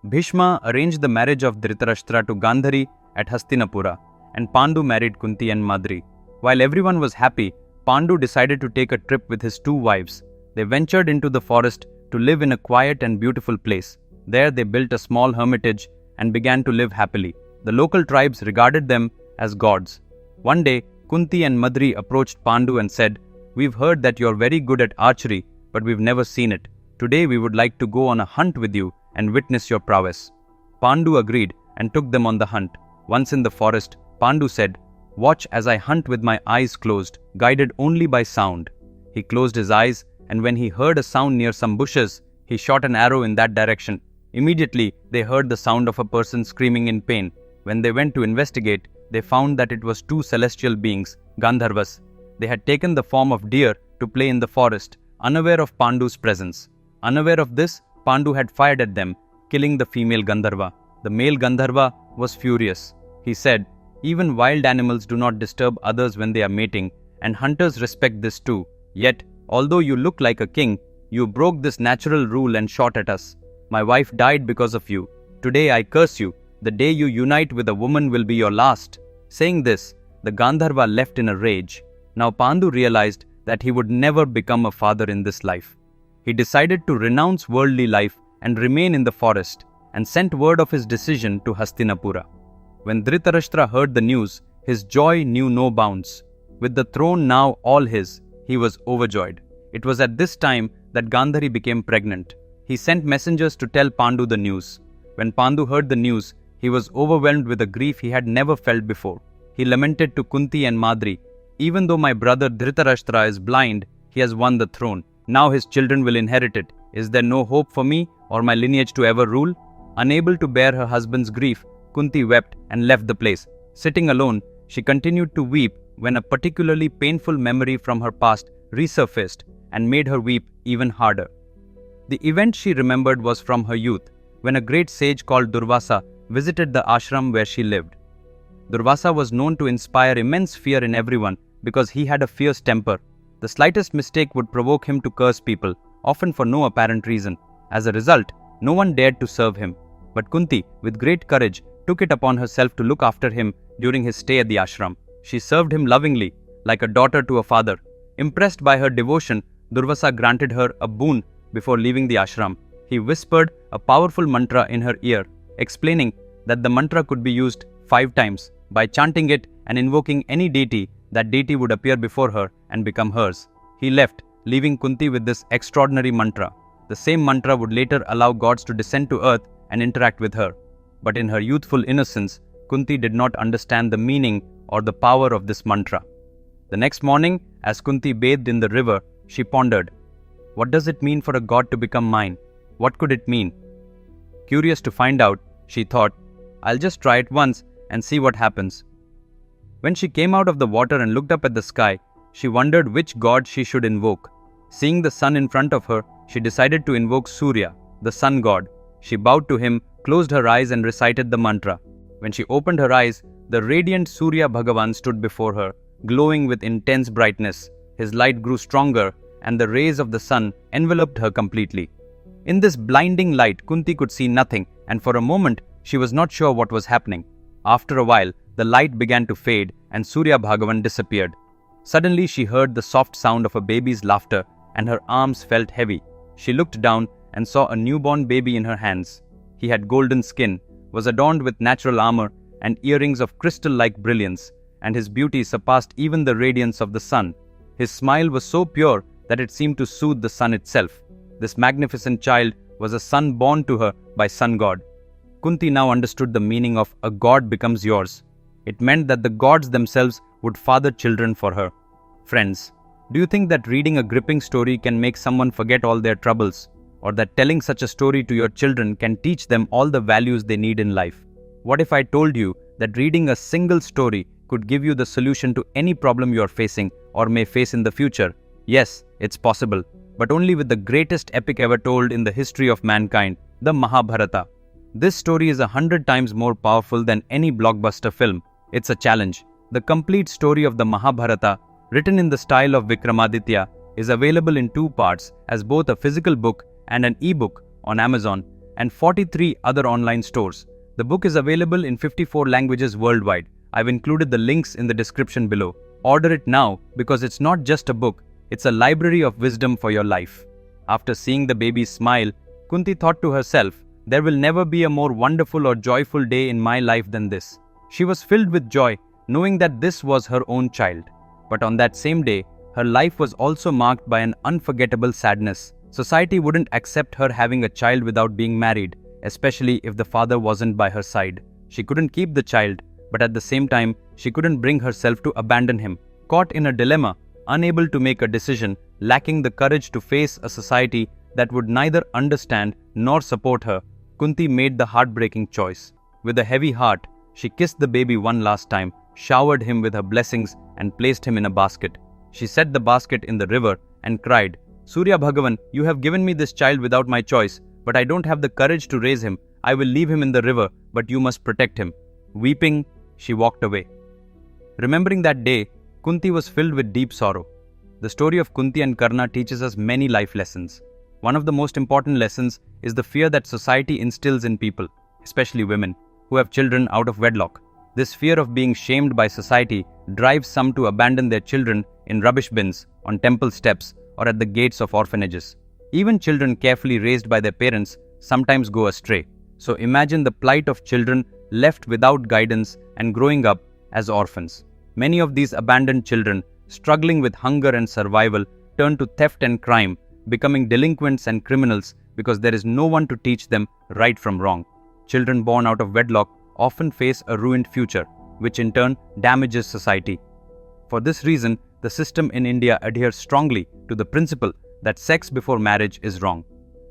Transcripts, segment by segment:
Bhishma arranged the marriage of Dhritarashtra to Gandhari at Hastinapura, and Pandu married Kunti and Madri. While everyone was happy, Pandu decided to take a trip with his two wives. They ventured into the forest to live in a quiet and beautiful place. There they built a small hermitage and began to live happily. The local tribes regarded them as gods. One day, Kunti and Madri approached Pandu and said, "We've heard that you're very good at archery, but we've never seen it. Today we would like to go on a hunt with you and witness your prowess." Pandu agreed and took them on the hunt. Once in the forest, Pandu said, "Watch as I hunt with my eyes closed, guided only by sound." He closed his eyes, and when he heard a sound near some bushes, he shot an arrow in that direction. Immediately, they heard the sound of a person screaming in pain. When they went to investigate, they found that it was two celestial beings, Gandharvas. They had taken the form of deer to play in the forest, unaware of Pandu's presence. Unaware of this, Pandu had fired at them, killing the female Gandharva. The male Gandharva was furious. He said, "Even wild animals do not disturb others when they are mating, and hunters respect this too. Yet, although you look like a king, you broke this natural rule and shot at us. My wife died because of you. Today I curse you. The day you unite with a woman will be your last." Saying this, the Gandharva left in a rage. Now Pandu realized that he would never become a father in this life. He decided to renounce worldly life and remain in the forest, and sent word of his decision to Hastinapura. When Dhritarashtra heard the news, his joy knew no bounds. With the throne now all his, he was overjoyed. It was at this time that Gandhari became pregnant. He sent messengers to tell Pandu the news. When Pandu heard the news, he was overwhelmed with a grief he had never felt before. He lamented to Kunti and Madri, "Even though my brother Dhritarashtra is blind, he has won the throne. Now his children will inherit it. Is there no hope for me or my lineage to ever rule?" Unable to bear her husband's grief, Kunti wept and left the place. Sitting alone, she continued to weep when a particularly painful memory from her past resurfaced and made her weep even harder. The event she remembered was from her youth, when a great sage called Durvasa visited the ashram where she lived. Durvasa was known to inspire immense fear in everyone because he had a fierce temper. The slightest mistake would provoke him to curse people, often for no apparent reason. As a result, no one dared to serve him. But Kunti, with great courage, took it upon herself to look after him during his stay at the ashram. She served him lovingly, like a daughter to a father. Impressed by her devotion, Durvasa granted her a boon before leaving the ashram. He whispered a powerful mantra in her ear, explaining that the mantra could be used 5 times. By chanting it and invoking any deity, that deity would appear before her and become hers. He left, leaving Kunti with this extraordinary mantra. The same mantra would later allow gods to descend to earth and interact with her. But in her youthful innocence, Kunti did not understand the meaning or the power of this mantra. The next morning, as Kunti bathed in the river, she pondered, "What does it mean for a god to become mine? What could it mean?" Curious to find out, she thought, "I'll just try it once and see what happens." When she came out of the water and looked up at the sky, she wondered which god she should invoke. Seeing the sun in front of her, she decided to invoke Surya, the sun god. She bowed to him, closed her eyes and recited the mantra. When she opened her eyes, the radiant Surya Bhagavan stood before her, glowing with intense brightness. His light grew stronger, and the rays of the sun enveloped her completely. In this blinding light, Kunti could see nothing, and for a moment, she was not sure what was happening. After a while, the light began to fade, and Surya Bhagavan disappeared. Suddenly, she heard the soft sound of a baby's laughter, and her arms felt heavy. She looked down and saw a newborn baby in her hands. He had golden skin, was adorned with natural armor and earrings of crystal-like brilliance, and his beauty surpassed even the radiance of the sun. His smile was so pure that it seemed to soothe the sun itself. This magnificent child was a son born to her by sun god. Kunti now understood the meaning of "a god becomes yours." It meant that the gods themselves would father children for her. Friends, do you think that reading a gripping story can make someone forget all their troubles? Or that telling such a story to your children can teach them all the values they need in life? What if I told you that reading a single story could give you the solution to any problem you are facing or may face in the future? Yes, it's possible, but only with the greatest epic ever told in the history of mankind, the Mahabharata. This story is 100 times more powerful than any blockbuster film. It's a challenge. The complete story of the Mahabharata, written in the style of Vikram Aditya, is available in 2 parts as both a physical book and an e-book on Amazon. and 43 other online stores. The book is available in 54 languages worldwide. I've included the links in the description below. Order it now because it's not just a book, it's a library of wisdom for your life. After seeing the baby smile, Kunti thought to herself, there will never be a more wonderful or joyful day in my life than this. She was filled with joy, knowing that this was her own child. But on that same day, her life was also marked by an unforgettable sadness. Society wouldn't accept her having a child without being married, especially if the father wasn't by her side. She couldn't keep the child, but at the same time, she couldn't bring herself to abandon him. Caught in a dilemma, unable to make a decision, lacking the courage to face a society that would neither understand nor support her, Kunti made the heartbreaking choice. With a heavy heart, she kissed the baby one last time, showered him with her blessings, and placed him in a basket. She set the basket in the river and cried, Surya Bhagavan, you have given me this child without my choice, but I don't have the courage to raise him. I will leave him in the river, but you must protect him. Weeping, she walked away. Remembering that day, Kunti was filled with deep sorrow. The story of Kunti and Karna teaches us many life lessons. One of the most important lessons is the fear that society instills in people, especially women, who have children out of wedlock. This fear of being shamed by society drives some to abandon their children in rubbish bins, on temple steps, or at the gates of orphanages. Even children carefully raised by their parents sometimes go astray. So imagine the plight of children left without guidance and growing up as orphans. Many of these abandoned children, struggling with hunger and survival, turn to theft and crime, becoming delinquents and criminals because there is no one to teach them right from wrong. Children born out of wedlock often face a ruined future, which in turn damages society. For this reason, the system in India adheres strongly to the principle that sex before marriage is wrong.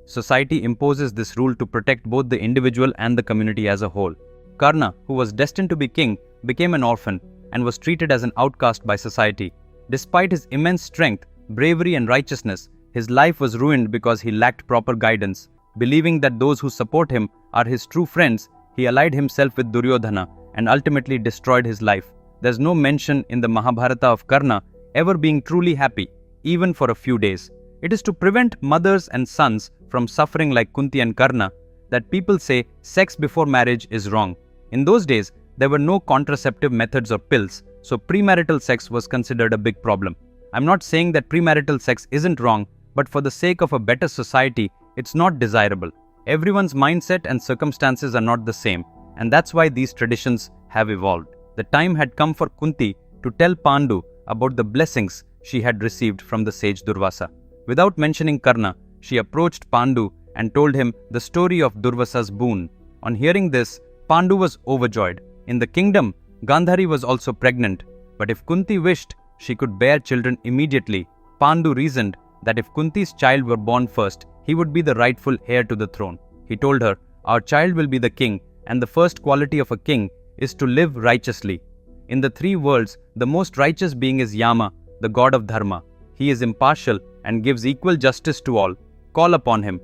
Society imposes this rule to protect both the individual and the community as a whole. Karna, who was destined to be king, became an orphan and was treated as an outcast by society. Despite his immense strength, bravery and righteousness, his life was ruined because he lacked proper guidance. Believing that those who support him are his true friends, he allied himself with Duryodhana and ultimately destroyed his life. There's no mention in the Mahabharata of Karna ever being truly happy, even for a few days. It is to prevent mothers and sons from suffering like Kunti and Karna that people say sex before marriage is wrong. In those days, there were no contraceptive methods or pills, so premarital sex was considered a big problem. I'm not saying that premarital sex isn't wrong, but for the sake of a better society, it's not desirable. Everyone's mindset and circumstances are not the same, and that's why these traditions have evolved. The time had come for Kunti to tell Pandu about the blessings she had received from the sage Durvasa. Without mentioning Karna, she approached Pandu and told him the story of Durvasa's boon. On hearing this, Pandu was overjoyed. In the kingdom, Gandhari was also pregnant, but if Kunti wished, she could bear children immediately. Pandu reasoned that if Kunti's child were born first, he would be the rightful heir to the throne. He told her, our child will be the king, and the first quality of a king is to live righteously. In the three worlds, the most righteous being is Yama, the god of Dharma. He is impartial and gives equal justice to all. Call upon him.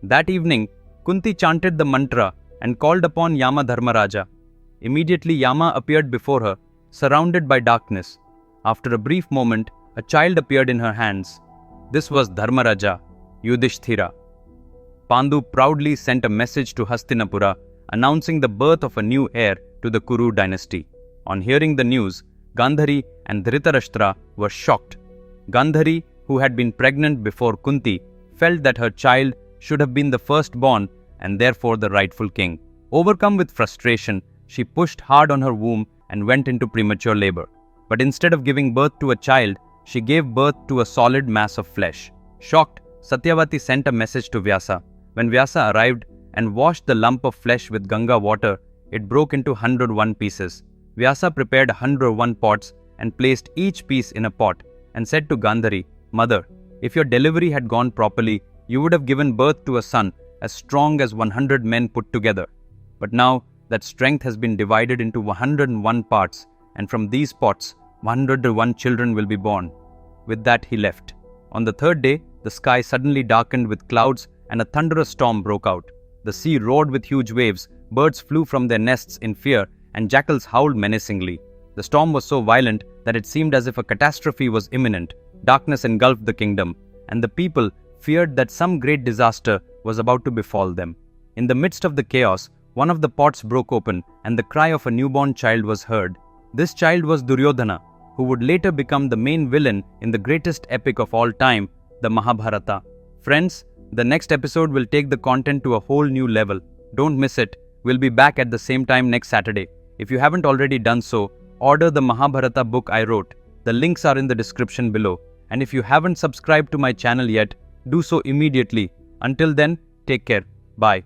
That evening, Kunti chanted the mantra and called upon Yama Dharmaraja. Immediately Yama appeared before her, surrounded by darkness. After a brief moment, a child appeared in her hands. This was Dharmaraja, Yudhishthira. Pandu proudly sent a message to Hastinapura announcing the birth of a new heir to the Kuru dynasty. On hearing the news, Gandhari and Dhritarashtra were shocked. Gandhari, who had been pregnant before Kunti, felt that her child should have been the firstborn and therefore the rightful king. Overcome with frustration, she pushed hard on her womb and went into premature labor. But instead of giving birth to a child, she gave birth to a solid mass of flesh. Shocked, Satyavati sent a message to Vyasa. When Vyasa arrived and washed the lump of flesh with Ganga water, it broke into 101 pieces. Vyasa prepared 101 pots and placed each piece in a pot and said to Gandhari, Mother, if your delivery had gone properly, you would have given birth to a son as strong as 100 men put together. But now that strength has been divided into 101 parts, and from these pots, 101 children will be born. With that he left. On the third day, the sky suddenly darkened with clouds and a thunderous storm broke out. The sea roared with huge waves, birds flew from their nests in fear, and jackals howled menacingly. The storm was so violent that it seemed as if a catastrophe was imminent. Darkness engulfed the kingdom, and the people feared that some great disaster was about to befall them. In the midst of the chaos, one of the pots broke open and the cry of a newborn child was heard. This child was Duryodhana, who would later become the main villain in the greatest epic of all time, the Mahabharata. Friends, the next episode will take the content to a whole new level. Don't miss it. We'll be back at the same time next Saturday. If you haven't already done so, order the Mahabharata book I wrote. The links are in the description below. And if you haven't subscribed to my channel yet, do so immediately. Until then, take care. Bye.